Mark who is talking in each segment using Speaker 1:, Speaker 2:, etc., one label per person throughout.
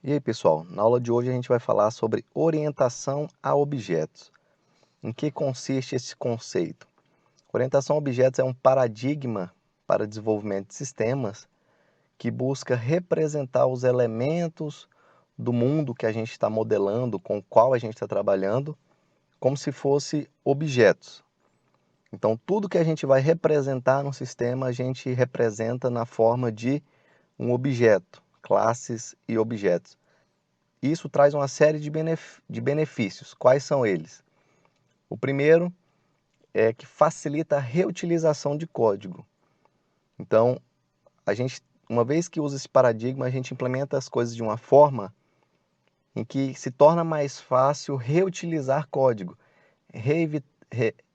Speaker 1: E aí, pessoal, na aula de hoje a gente vai falar sobre orientação a objetos. Em que consiste esse conceito? Orientação a objetos é um paradigma para desenvolvimento de sistemas que busca representar os elementos do mundo que a gente está modelando, com o qual a gente está trabalhando, como se fosse objetos. Então, tudo que a gente vai representar no sistema, a gente representa na forma de um objeto, classes e objetos. Isso traz uma série de benefícios. Quais são eles? O primeiro é que facilita a reutilização de código. Então, uma vez que usa esse paradigma, a gente implementa as coisas de uma forma em que se torna mais fácil reutilizar código,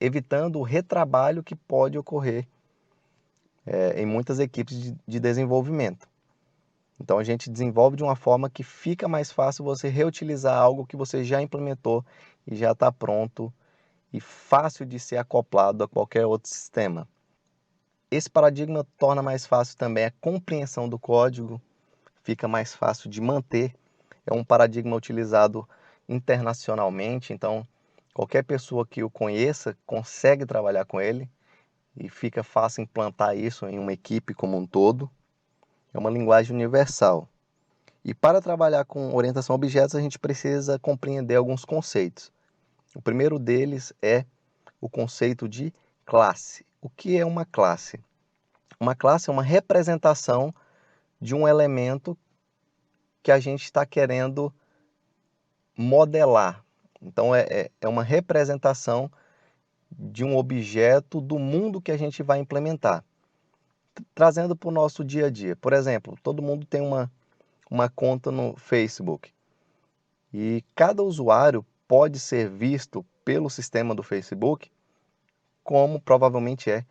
Speaker 1: evitando o retrabalho que pode ocorrer em muitas equipes de desenvolvimento. Então a gente desenvolve de uma forma que fica mais fácil você reutilizar algo que você já implementou e já está pronto e fácil de ser acoplado a qualquer outro sistema. Esse paradigma torna mais fácil também a compreensão do código, fica mais fácil de manter. É um paradigma utilizado internacionalmente, então qualquer pessoa que o conheça consegue trabalhar com ele e fica fácil implantar isso em uma equipe como um todo. É uma linguagem universal. E para trabalhar com orientação a objetos, a gente precisa compreender alguns conceitos. O primeiro deles é o conceito de classe. O que é uma classe? Uma classe é uma representação de um elemento que a gente está querendo modelar. Então, é uma representação de um objeto do mundo que a gente vai implementar. Trazendo para o nosso dia a dia. Por exemplo, todo mundo tem uma conta no Facebook. E cada usuário pode ser visto pelo sistema do Facebook como provavelmente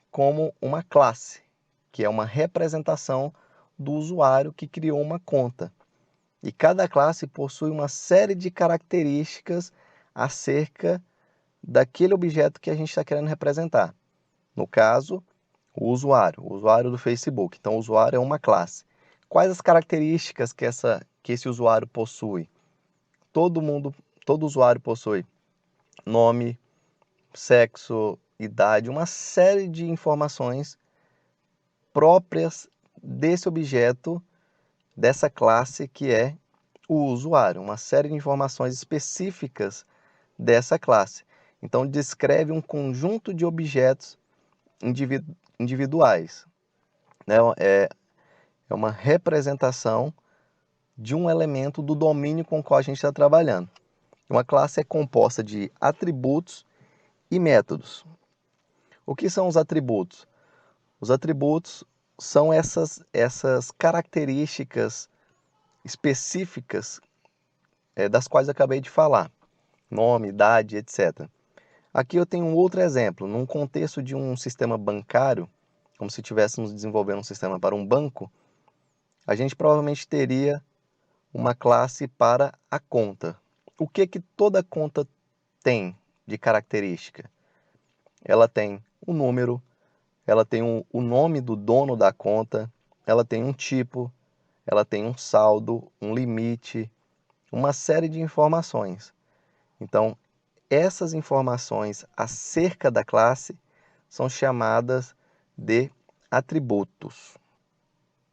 Speaker 1: como uma classe, que é uma representação do usuário que criou uma conta. E cada classe possui uma série de características acerca daquele objeto que a gente está querendo representar. No caso, o usuário do Facebook. Então, o usuário é uma classe. Quais as características que esse usuário possui? Todo usuário possui nome, sexo, idade, uma série de informações próprias desse objeto, dessa classe que é o usuário, uma série de informações específicas dessa classe. Então, descreve um conjunto de objetos individuais. Né? É uma representação de um elemento do domínio com o qual a gente está trabalhando. Uma classe é composta de atributos e métodos. O que são os atributos? Os atributos são essas características específicas das quais eu acabei de falar. Nome, idade, etc. Aqui eu tenho um outro exemplo. Num contexto de um sistema bancário, como se estivéssemos desenvolvendo um sistema para um banco, a gente provavelmente teria uma classe para a conta. O que toda conta tem de característica? Ela tem um número, ela tem o nome do dono da conta, ela tem um tipo, ela tem um saldo, um limite, uma série de informações. Então, essas informações acerca da classe são chamadas de atributos.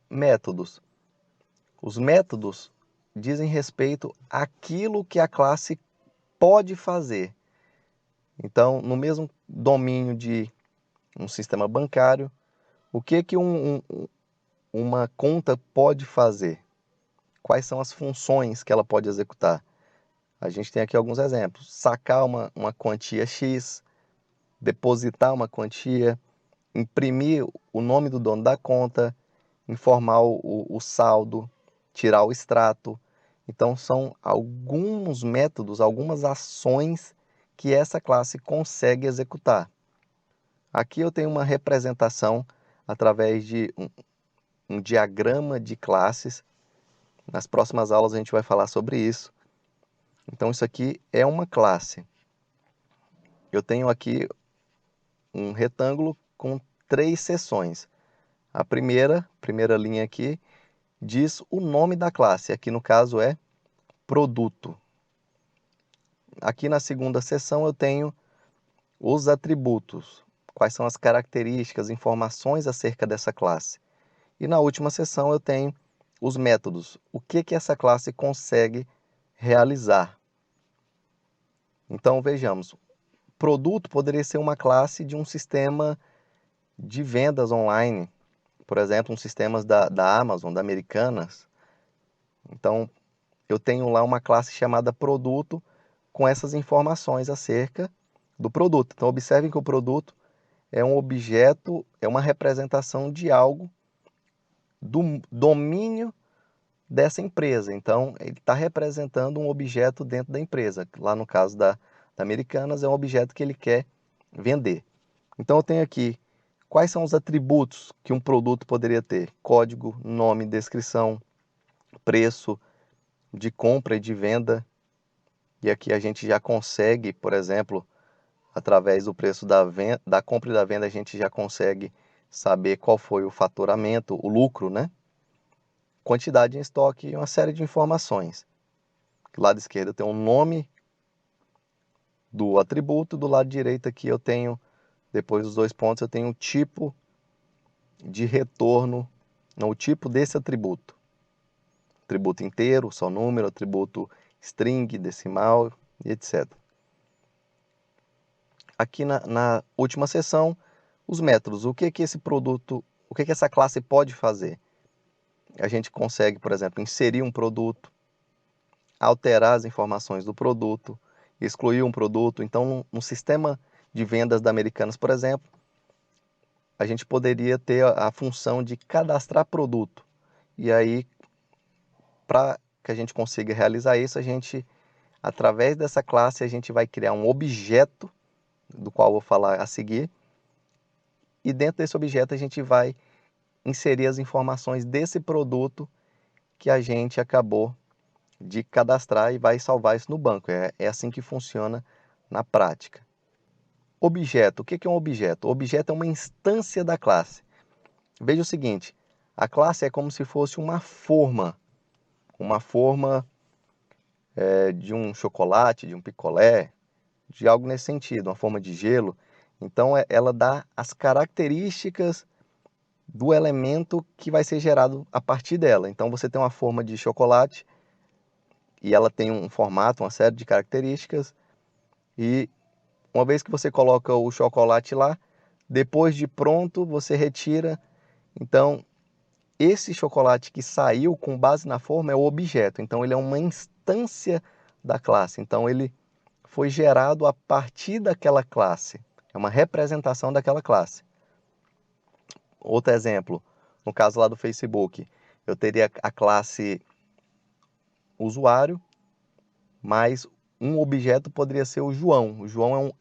Speaker 1: Métodos. Os métodos dizem respeito àquilo que a classe pode fazer. Então, no mesmo domínio de um sistema bancário, o que uma conta pode fazer? Quais são as funções que ela pode executar? A gente tem aqui alguns exemplos. Sacar uma quantia X, depositar uma quantia, imprimir o nome do dono da conta, informar o saldo, tirar o extrato. Então, são alguns métodos, algumas ações que essa classe consegue executar. Aqui eu tenho uma representação através de um diagrama de classes. Nas próximas aulas a gente vai falar sobre isso. Então, isso aqui é uma classe. Eu tenho aqui um retângulo com 3 seções. A primeira linha aqui diz o nome da classe. Aqui no caso é produto. Aqui na segunda seção eu tenho os atributos. Quais são as características, informações acerca dessa classe. E na última seção eu tenho os métodos. O que essa classe consegue realizar. Então vejamos. Produto poderia ser uma classe de um sistema de vendas online. Por exemplo, um sistemas da Amazon, da Americanas. Então, eu tenho lá uma classe chamada produto com essas informações acerca do produto. Então, observem que o produto é um objeto, é uma representação de algo do domínio dessa empresa. Então, ele está representando um objeto dentro da empresa. Lá no caso da Americanas, é um objeto que ele quer vender. Então, eu tenho aqui quais são os atributos que um produto poderia ter: código, nome, descrição, preço de compra e de venda. E aqui a gente já consegue, por exemplo, através do preço da compra e da venda, a gente já consegue saber qual foi o faturamento, o lucro, né? Quantidade em estoque e uma série de informações. Do lado esquerdo tem o nome do atributo, do lado direito aqui eu tenho, depois dos dois pontos, eu tenho o tipo de retorno, não, o tipo desse atributo. Atributo inteiro, só número, atributo string, decimal e etc. Aqui na última seção, os métodos. O que esse produto, o que essa classe pode fazer? A gente consegue, por exemplo, inserir um produto, alterar as informações do produto, excluir um produto. Então, no sistema de vendas da Americanas, por exemplo, a gente poderia ter a função de cadastrar produto. E aí, para que a gente consiga realizar isso, através dessa classe, a gente vai criar um objeto, do qual eu vou falar a seguir, e dentro desse objeto a gente vai inserir as informações desse produto que a gente acabou de cadastrar e vai salvar isso no banco. É assim que funciona na prática. Objeto. O que é um objeto? O objeto é uma instância da classe. Veja o seguinte, a classe é como se fosse uma forma de um chocolate, de um picolé, de algo nesse sentido, uma forma de gelo. Então, ela dá as características do elemento que vai ser gerado a partir dela. Então, você tem uma forma de chocolate e ela tem um formato, uma série de características. E uma vez que você coloca o chocolate lá, depois de pronto, você retira. Então, esse chocolate que saiu com base na forma é o objeto. Então, ele é uma instância da classe. Então, ele foi gerado a partir daquela classe. É uma representação daquela classe. Outro exemplo, no caso lá do Facebook, eu teria a classe usuário, mas um objeto poderia ser o João. O João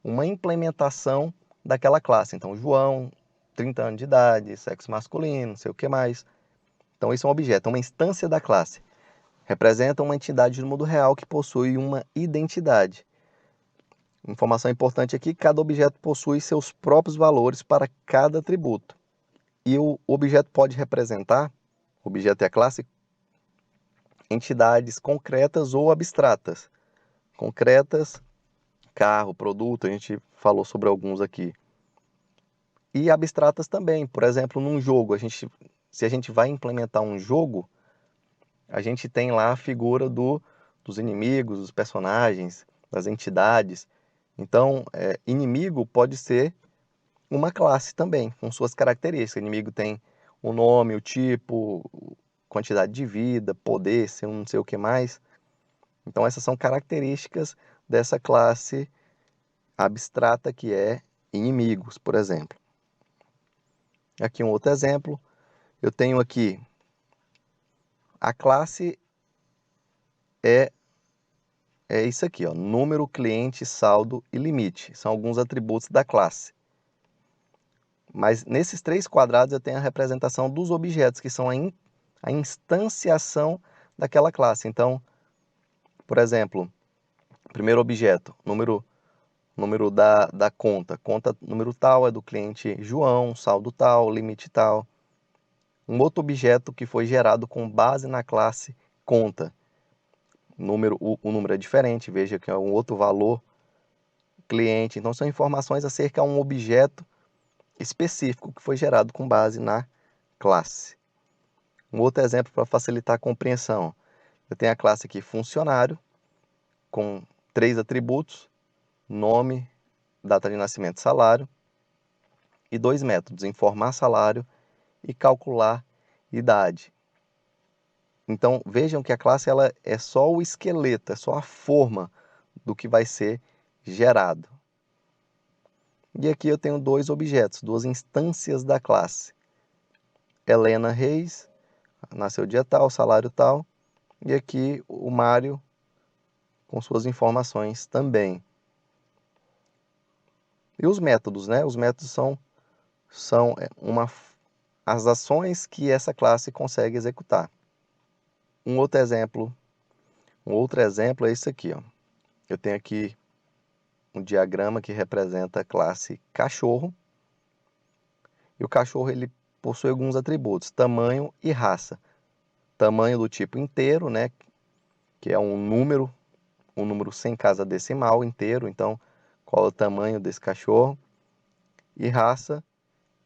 Speaker 1: uma implementação daquela classe. Então, João, 30 anos de idade, sexo masculino, não sei o que mais. Então, isso é um objeto, é uma instância da classe. Representa uma entidade do mundo real que possui uma identidade. Informação importante aqui, cada objeto possui seus próprios valores para cada atributo. E o objeto pode representar, o objeto é a classe, entidades concretas ou abstratas. Concretas, carro, produto, a gente falou sobre alguns aqui. E abstratas também, por exemplo, num jogo, se a gente vai implementar um jogo, a gente tem lá a figura dos inimigos, dos personagens, das entidades. Então, inimigo pode ser uma classe também, com suas características. O inimigo tem o nome, o tipo, quantidade de vida, poder, ser um não sei o que mais. Então, essas são características dessa classe abstrata que é inimigos, por exemplo. Aqui um outro exemplo. Eu tenho aqui a classe é isso aqui, ó, número, cliente, saldo e limite. São alguns atributos da classe. Mas nesses três quadrados eu tenho a representação dos objetos, que são a instanciação daquela classe. Então, por exemplo, primeiro objeto, número da conta. Conta número tal é do cliente João, saldo tal, limite tal. Um outro objeto que foi gerado com base na classe conta. O número é diferente, veja que é um outro valor cliente. Então, são informações acerca de um objeto específico que foi gerado com base na classe. Um outro exemplo para facilitar a compreensão. Eu tenho a classe aqui funcionário, com 3 atributos, nome, data de nascimento e salário, e 2 métodos, informar salário e calcular idade. Então, vejam que a classe ela é só o esqueleto, é só a forma do que vai ser gerado. E aqui eu tenho 2 objetos, 2 instâncias da classe. Helena Reis, nasceu dia tal, salário tal, e aqui o Mário com suas informações também. E os métodos, né? Os métodos são as ações que essa classe consegue executar. Um outro exemplo é isso aqui, ó. Eu tenho aqui um diagrama que representa a classe cachorro. E o cachorro ele possui alguns atributos, tamanho e raça. Tamanho do tipo inteiro, né, que é um número sem casa decimal inteiro, então qual é o tamanho desse cachorro? E raça,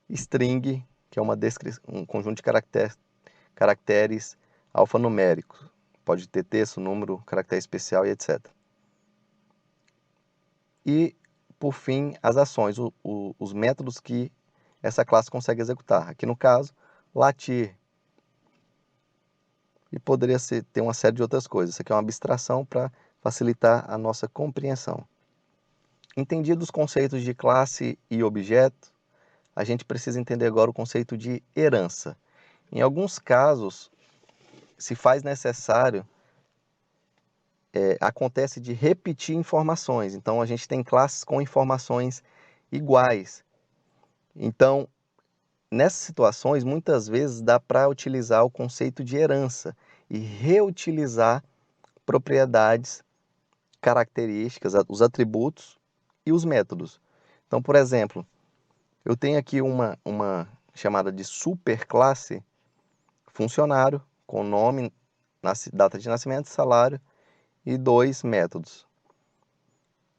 Speaker 1: string, que é um conjunto de caracteres alfanuméricos. Pode ter texto, número, caractere especial e etc. E, por fim, as ações, os métodos que essa classe consegue executar. Aqui no caso, latir. E poderia ter uma série de outras coisas. Isso aqui é uma abstração para facilitar a nossa compreensão. Entendidos os conceitos de classe e objeto, a gente precisa entender agora o conceito de herança. Em alguns casos, se faz necessário, acontece de repetir informações. Então, a gente tem classes com informações iguais. Então, nessas situações, muitas vezes dá para utilizar o conceito de herança e reutilizar propriedades, características, os atributos e os métodos. Então, por exemplo, eu tenho aqui uma chamada de superclasse funcionário, com nome, data de nascimento, salário e 2 métodos.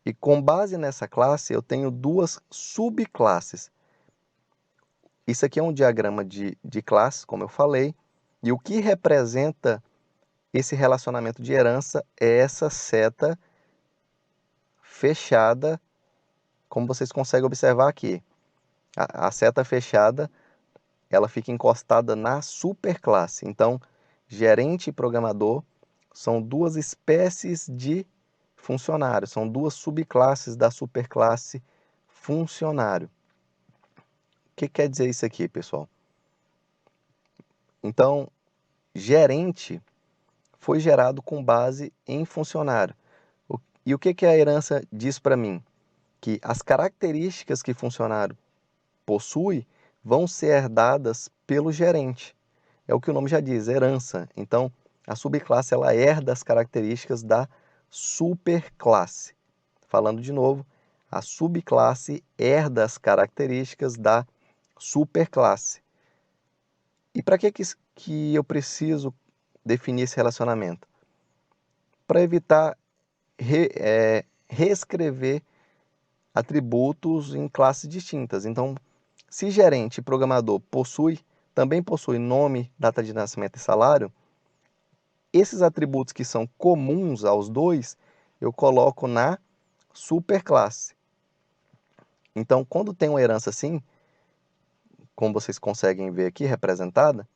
Speaker 1: E com base nessa classe, eu tenho 2 subclasses. Isso aqui é um diagrama de classe, como eu falei, e o que representa esse relacionamento de herança é essa seta fechada, como vocês conseguem observar aqui. A seta fechada, ela fica encostada na superclasse. Então, gerente e programador são 2 espécies de funcionário, são 2 subclasses da superclasse funcionário. O que quer dizer isso aqui, pessoal? Então, gerente foi gerado com base em funcionário. E o que a herança diz para mim? Que as características que funcionário possui vão ser herdadas pelo gerente. É o que o nome já diz, herança. Então, a subclasse ela herda as características da superclasse. Falando de novo, a subclasse herda as características da superclasse. E para que eu preciso definir esse relacionamento? Para evitar reescrever atributos em classes distintas. Então, se gerente e programador também possui nome, data de nascimento e salário, esses atributos que são comuns aos dois, eu coloco na superclasse. Então, quando tem uma herança assim, como vocês conseguem ver aqui representada,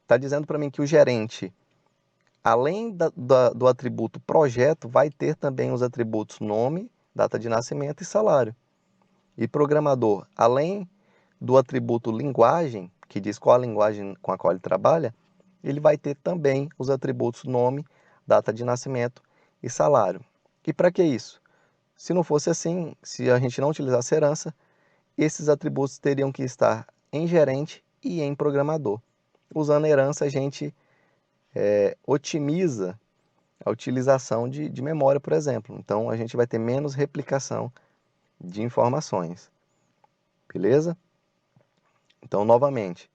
Speaker 1: está dizendo para mim que o gerente, além do atributo projeto, vai ter também os atributos nome, data de nascimento e salário. E programador, além do atributo linguagem, que diz qual a linguagem com a qual ele trabalha, ele vai ter também os atributos nome, data de nascimento e salário. E para que isso? Se não fosse assim, se a gente não utilizasse herança, esses atributos teriam que estar em gerente e em programador. Usando herança, a gente otimiza a utilização de memória, por exemplo. Então, a gente vai ter menos replicação de informações. Beleza? Então, novamente,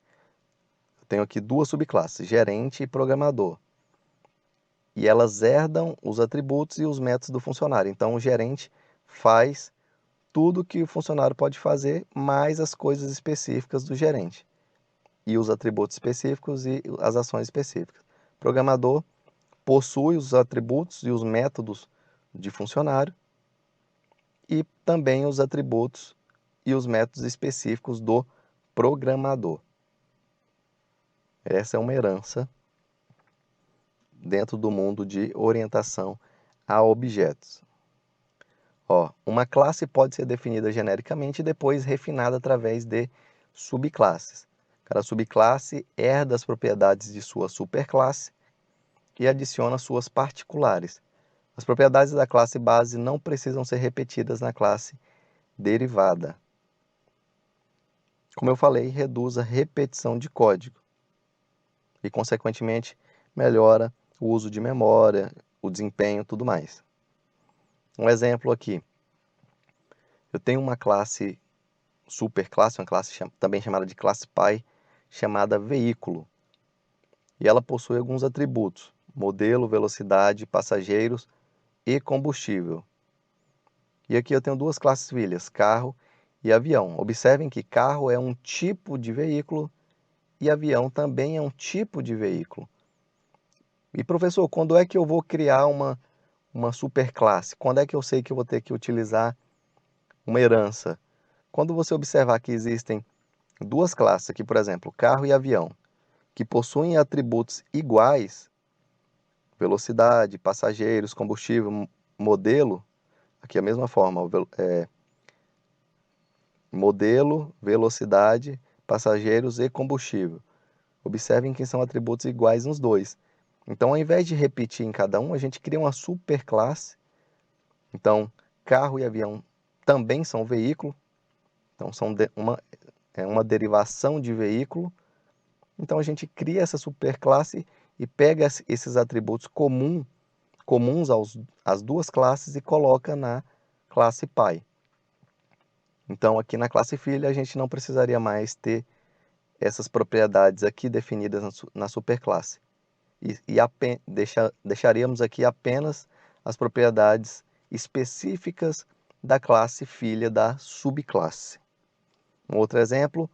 Speaker 1: tenho aqui duas subclasses, gerente e programador. E elas herdam os atributos e os métodos do funcionário. Então, o gerente faz tudo que o funcionário pode fazer, mais as coisas específicas do gerente. E os atributos específicos e as ações específicas. O programador possui os atributos e os métodos de funcionário e também os atributos e os métodos específicos do programador. Essa é uma herança dentro do mundo de orientação a objetos. Uma classe pode ser definida genericamente e depois refinada através de subclasses. Cada subclasse herda as propriedades de sua superclasse e adiciona suas particulares. As propriedades da classe base não precisam ser repetidas na classe derivada. Como eu falei, reduz a repetição de código e, consequentemente, melhora o uso de memória, o desempenho e tudo mais. Um exemplo aqui. Eu tenho uma classe superclasse, uma classe também chamada de classe pai, chamada veículo. E ela possui alguns atributos: modelo, velocidade, passageiros e combustível. E aqui eu tenho duas classes filhas, carro e avião. Observem que carro é um tipo de veículo e avião também é um tipo de veículo. E professor, quando é que eu vou criar uma superclasse? Quando é que eu sei que eu vou ter que utilizar uma herança? Quando você observar que existem duas classes aqui, por exemplo, carro e avião, que possuem atributos iguais, velocidade, passageiros, combustível, modelo, aqui a mesma forma, modelo, velocidade, passageiros e combustível. Observem que são atributos iguais nos dois. Então, ao invés de repetir em cada um, a gente cria uma superclasse. Então, carro e avião também são veículo. Então, são uma derivação de veículo. Então, a gente cria essa superclasse e pega esses atributos comuns às duas classes e coloca na classe pai. Então, aqui na classe filha, a gente não precisaria mais ter essas propriedades aqui definidas na superclasse. Deixaríamos aqui apenas as propriedades específicas da classe filha da subclasse. Um outro exemplo,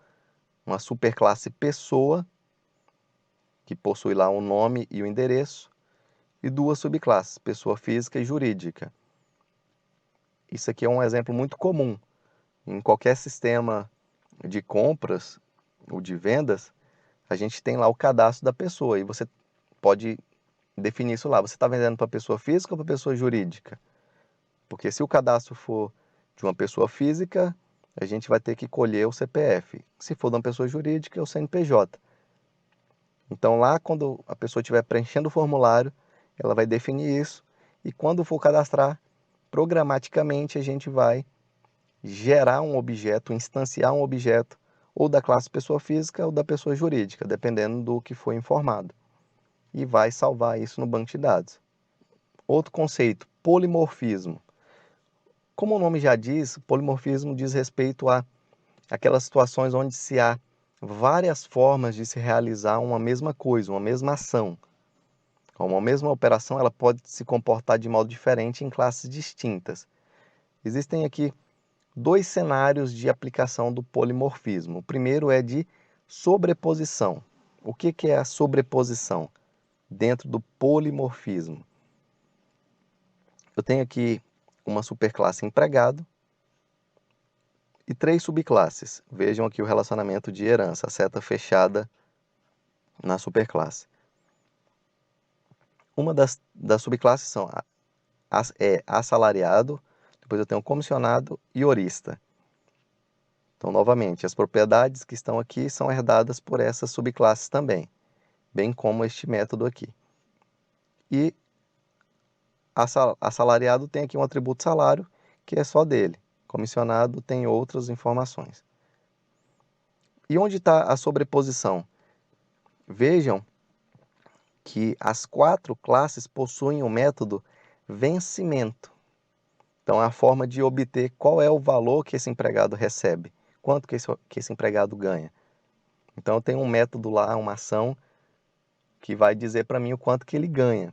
Speaker 1: uma superclasse pessoa, que possui lá um nome e o endereço, e duas subclasses, pessoa física e jurídica. Isso aqui é um exemplo muito comum. Em qualquer sistema de compras ou de vendas, a gente tem lá o cadastro da pessoa e você pode definir isso lá. Você está vendendo para pessoa física ou para pessoa jurídica? Porque se o cadastro for de uma pessoa física, a gente vai ter que colher o CPF. Se for de uma pessoa jurídica, é o CNPJ. Então lá, quando a pessoa estiver preenchendo o formulário, ela vai definir isso e quando for cadastrar, programaticamente a gente vai gerar um objeto, instanciar um objeto ou da classe pessoa física ou da pessoa jurídica, dependendo do que foi informado. E vai salvar isso no banco de dados. Outro conceito, polimorfismo. Como o nome já diz, polimorfismo diz respeito a aquelas situações onde se há várias formas de se realizar uma mesma coisa, uma mesma ação. Uma mesma operação ela pode se comportar de modo diferente em classes distintas. Existem aqui dois cenários de aplicação do polimorfismo. O primeiro é de sobreposição. O que é a sobreposição dentro do polimorfismo? Eu tenho aqui uma superclasse empregado e três subclasses. Vejam aqui o relacionamento de herança, a seta fechada na superclasse. Uma das subclasses é assalariado, depois eu tenho comissionado e horista. Então, novamente, as propriedades que estão aqui são herdadas por essas subclasses também, bem como este método aqui. E assalariado tem aqui um atributo salário, que é só dele. Comissionado tem outras informações. E onde está a sobreposição? Vejam que as quatro classes possuem o método vencimento. Então, é a forma de obter qual é o valor que esse empregado recebe, quanto que esse empregado ganha. Então eu tenho um método lá, uma ação, que vai dizer para mim o quanto que ele ganha.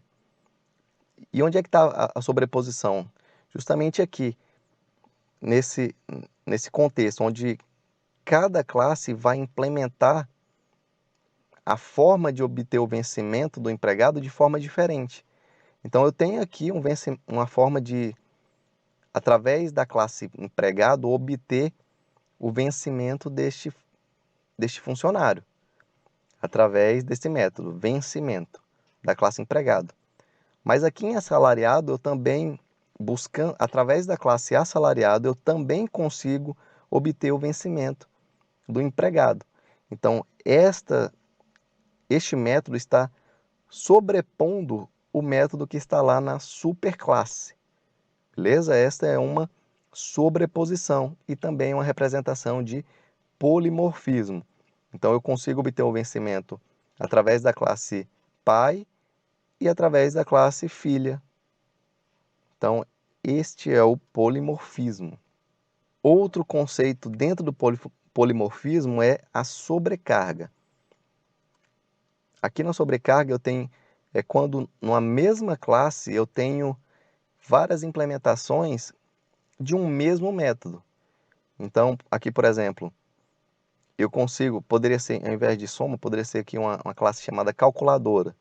Speaker 1: E onde é que está a sobreposição? Justamente aqui, nesse contexto, onde cada classe vai implementar a forma de obter o vencimento do empregado de forma diferente. Então eu tenho aqui uma forma de, através da classe empregado, obter o vencimento deste funcionário, através desse método, vencimento, da classe empregado. Mas aqui em assalariado, eu também, através da classe assalariado, eu também consigo obter o vencimento do empregado. Então, este método está sobrepondo o método que está lá na superclasse. Beleza? Esta é uma sobreposição e também uma representação de polimorfismo. Então eu consigo obter o vencimento através da classe pai e através da classe filha. Então este é o polimorfismo. Outro conceito dentro do polimorfismo é a sobrecarga. Aqui na sobrecarga eu tenho quando numa mesma classe eu tenho várias implementações de um mesmo método. Então, aqui, por exemplo, poderia ser, ao invés de soma, poderia ser aqui uma classe chamada calculadora.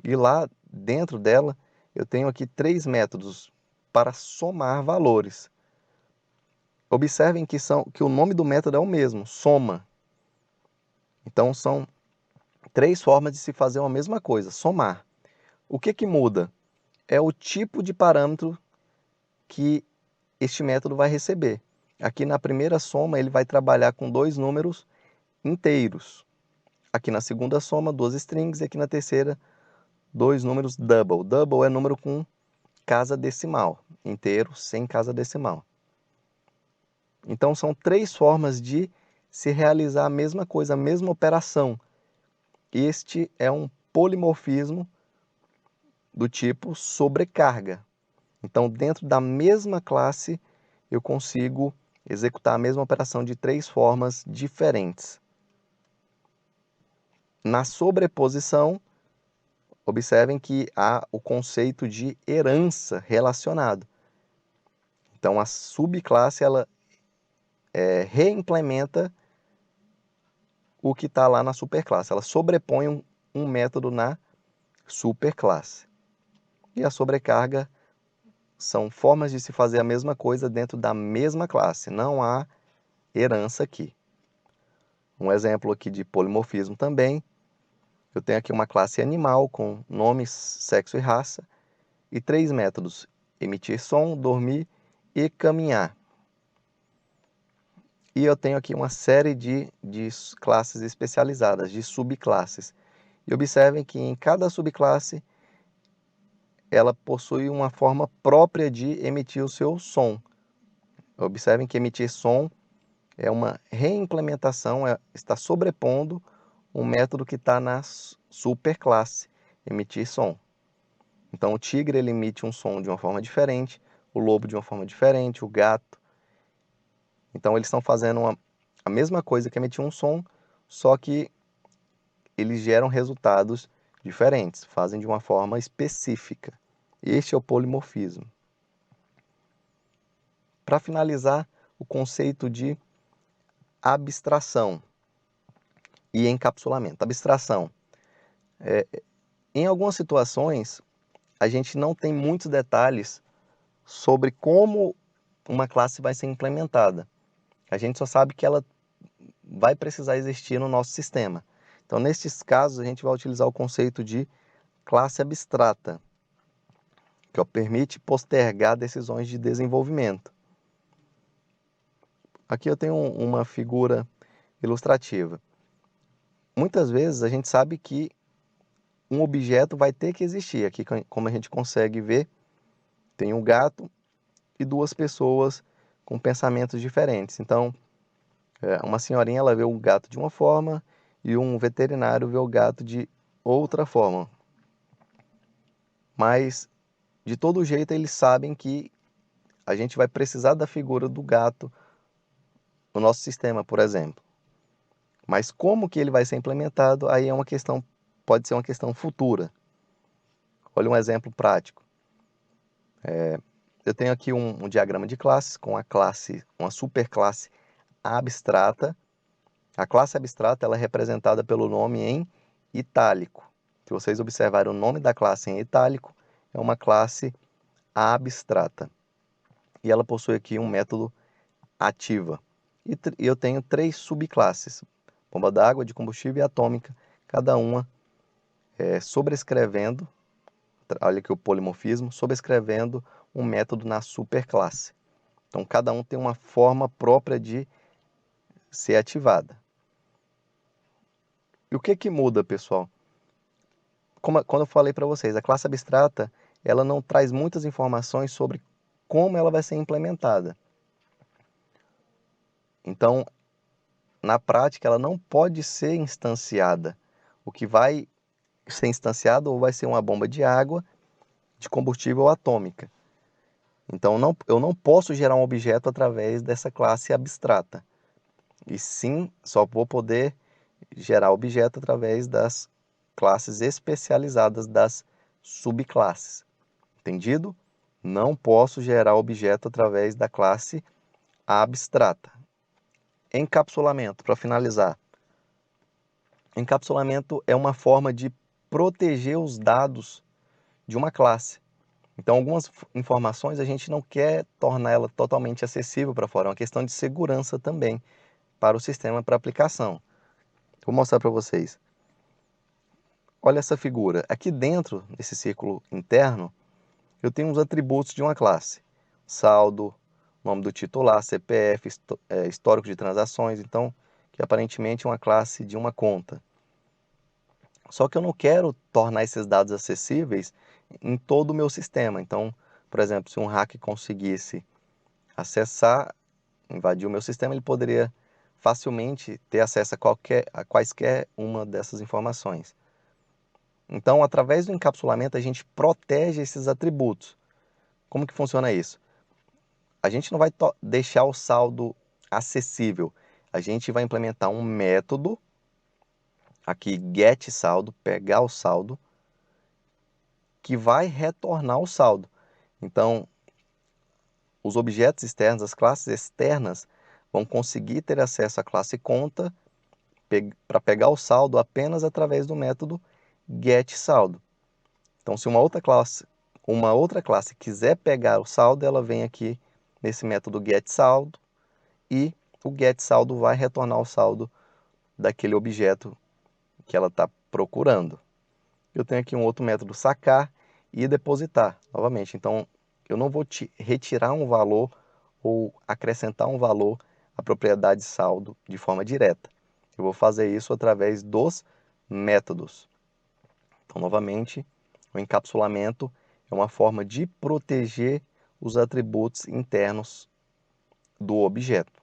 Speaker 1: E lá dentro dela, eu tenho aqui 3 métodos para somar valores. Observem que o nome do método é o mesmo, soma. Então, são 3 formas de se fazer uma mesma coisa, somar. O que muda? É o tipo de parâmetro que este método vai receber. Aqui na primeira soma, ele vai trabalhar com 2 números inteiros. Aqui na segunda soma, 2 strings, e aqui na terceira, 2 números double. Double é número com casa decimal, inteiro sem casa decimal. Então são 3 formas de se realizar a mesma coisa, a mesma operação. Este é um polimorfismo do tipo sobrecarga. Então, dentro da mesma classe, eu consigo executar a mesma operação de 3 formas diferentes. Na sobreposição, observem que há o conceito de herança relacionado. Então, a subclasse ela reimplementa o que está lá na superclasse. Ela sobrepõe um método na superclasse. E a sobrecarga são formas de se fazer a mesma coisa dentro da mesma classe. Não há herança aqui. Um exemplo aqui de polimorfismo também. Eu tenho aqui uma classe animal com nome, sexo e raça. E 3 métodos: emitir som, dormir e caminhar. E eu tenho aqui uma série de classes especializadas, de subclasses. E observem que em cada subclasse, ela possui uma forma própria de emitir o seu som. Observem que emitir som é uma reimplementação, está sobrepondo um método que está na superclasse, emitir som. Então o tigre ele emite um som de uma forma diferente, o lobo de uma forma diferente, o gato. Então eles estão fazendo a mesma coisa que emitir um som, só que eles geram resultados diferentes, fazem de uma forma específica. Este é o polimorfismo. Para finalizar, o conceito de abstração e encapsulamento. Abstração. Em algumas situações, a gente não tem muitos detalhes sobre como uma classe vai ser implementada. A gente só sabe que ela vai precisar existir no nosso sistema. Então, nesses casos, a gente vai utilizar o conceito de classe abstrata, que permite postergar decisões de desenvolvimento. Aqui eu tenho uma figura ilustrativa. Muitas vezes a gente sabe que um objeto vai ter que existir. Aqui, como a gente consegue ver, tem um gato e 2 pessoas com pensamentos diferentes. Então, uma senhorinha ela vê o gato de uma forma e um veterinário vê o gato de outra forma. Mas, de todo jeito, eles sabem que a gente vai precisar da figura do gato no nosso sistema, por exemplo. Mas como que ele vai ser implementado, aí é uma questão, pode ser uma questão futura. Olha um exemplo prático. Eu tenho aqui um diagrama de classes com uma superclasse abstrata. A classe abstrata ela é representada pelo nome em itálico. Se vocês observarem o nome da classe em itálico, é uma classe abstrata. E ela possui aqui um método ativa. E eu tenho 3 subclasses: bomba d'água, de combustível e atômica, cada uma sobrescrevendo, olha aqui o polimorfismo, sobrescrevendo um método na superclasse. Então, cada um tem uma forma própria de ser ativada. E o que muda, pessoal? Quando eu falei para vocês, a classe abstrata, ela não traz muitas informações sobre como ela vai ser implementada. Então, na prática, ela não pode ser instanciada. O que vai ser instanciado ou vai ser uma bomba de água, de combustível atômica. Então, eu não posso gerar um objeto através dessa classe abstrata. E sim, só vou poder gerar objeto através das classes especializadas das subclasses. Entendido? Não posso gerar objeto através da classe abstrata. Encapsulamento, para finalizar. Encapsulamento é uma forma de proteger os dados de uma classe. Então, algumas informações a gente não quer tornar ela totalmente acessível para fora. É uma questão de segurança também para o sistema, para a aplicação. Vou mostrar para vocês. Olha essa figura. Aqui dentro desse círculo interno, eu tenho os atributos de uma classe. Saldo, nome do titular, CPF, histórico de transações. Então, que aparentemente é uma classe de uma conta. Só que eu não quero tornar esses dados acessíveis em todo o meu sistema. Então, por exemplo, se um hacker conseguisse acessar, invadir o meu sistema, ele poderia facilmente ter acesso a quaisquer uma dessas informações. Então, através do encapsulamento, a gente protege esses atributos. Como que funciona isso? A gente não vai deixar o saldo acessível. A gente vai implementar um método, aqui getSaldo, pegar o saldo, que vai retornar o saldo. Então, os objetos externos, as classes externas, vão conseguir ter acesso à classe conta para pegar o saldo apenas através do método getSaldo. Então, se uma outra classe quiser pegar o saldo, ela vem aqui nesse método getSaldo e o getSaldo vai retornar o saldo daquele objeto que ela está procurando. Eu tenho aqui um outro método sacar e depositar, novamente. Então, eu não vou retirar um valor ou acrescentar um valor à propriedade saldo de forma direta. Eu vou fazer isso através dos métodos. Então, novamente, o encapsulamento é uma forma de proteger os atributos internos do objeto.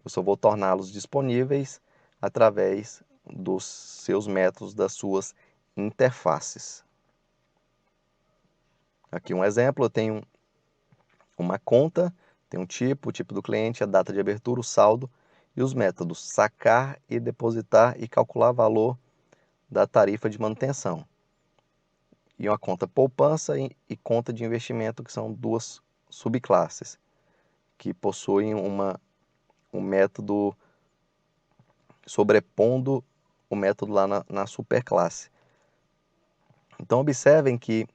Speaker 1: Eu só vou torná-los disponíveis através dos seus métodos, das suas interfaces. Aqui um exemplo, eu tenho uma conta, tem um tipo, o tipo do cliente, a data de abertura, o saldo e os métodos sacar e depositar e calcular valor da tarifa de manutenção. E uma conta poupança e conta de investimento, que são duas subclasses, que possuem um método sobrepondo o método lá na superclasse. Então observem que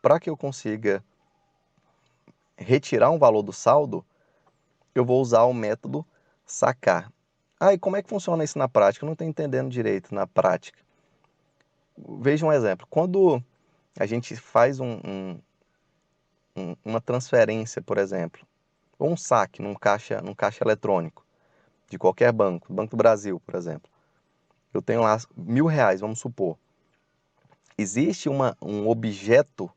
Speaker 1: para que eu consiga retirar um valor do saldo, eu vou usar o método sacar. E como é que funciona isso na prática? Eu não estou entendendo direito na prática. Veja um exemplo. Quando a gente faz uma transferência, por exemplo, ou um saque num caixa eletrônico de qualquer banco, do Banco do Brasil, por exemplo. Eu tenho lá R$1.000, vamos supor. Existe um objeto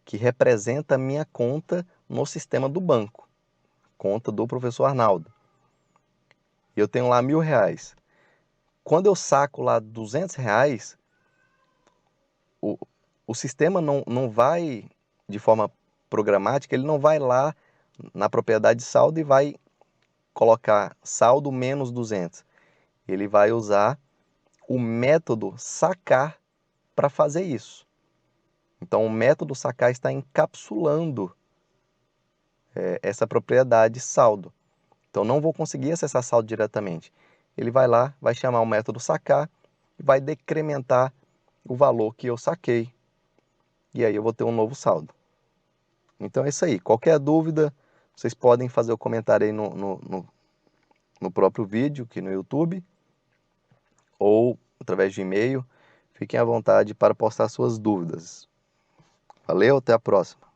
Speaker 1: que representa a minha conta no sistema do banco, conta do professor Arnaldo. Eu tenho lá R$1.000. Quando eu saco lá R$200, o sistema não vai, de forma programática, ele não vai lá na propriedade de saldo e vai colocar saldo menos 200. ele vai usar o método sacar para fazer isso. Então, o método sacar está encapsulando essa propriedade saldo. Então, não vou conseguir acessar saldo diretamente. Ele vai lá, vai chamar o método sacar e vai decrementar o valor que eu saquei. E aí eu vou ter um novo saldo. Então é isso aí. Qualquer dúvida, vocês podem fazer o comentário aí no próprio vídeo, aqui no YouTube, ou através de e-mail. Fiquem à vontade para postar suas dúvidas. Valeu, até a próxima.